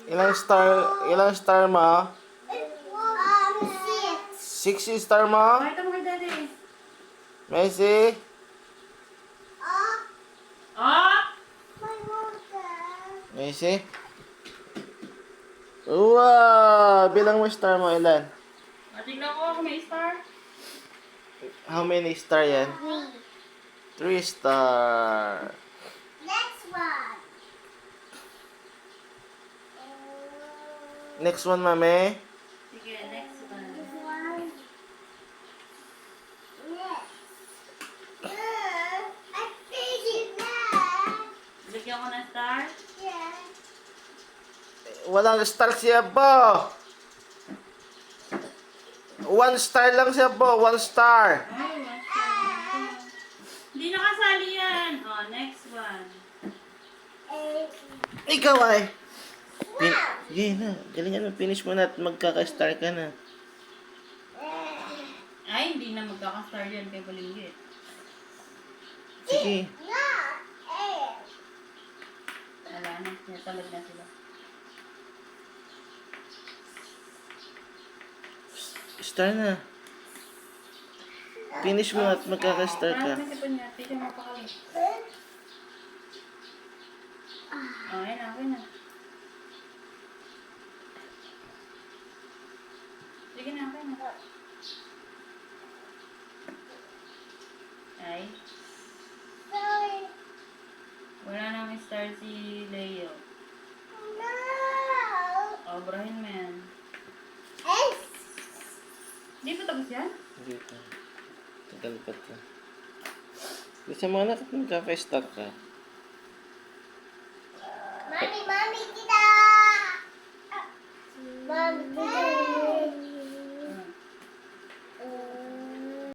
Ilang star mo? 6. 6 star mo? Pakita mo kay daddy. Messi? Oh! My water. Messi? Wow! Bilang mo star mo, ilan? Tignan ko kung may star. How many star yan? 3 star. Next one. Next one, mami. Sige, next one. This one. Next. I finished that. Bigyan ko ng star. Yeah. Walang star siya po. 1 star lang siya po. 1 star. Ay, one star. Hindi nakasali yan. Oh, next one. Ikaw ay. Sige na. Galingan mo. Finish mo na at magkaka-star ka na. Ay, hindi na magkaka-star yan kay Balinggit. Sige. Wala na. Natalad na sila. Star na. Finish mo at magkaka-star ka. Parang nasipon niya. Tignan mo pa kami. Oh, ayun na. Okay na. Sige na. Okay na. Ay. Sorry. Wala nang star si Leo. No. Obrahin mo yan. S. Hindi pa tapos yan? Hindi pa. Tagal pa to. Gusto mo anak at magkaka-star ka. Mommy, mommy, kita. Mommy, kita.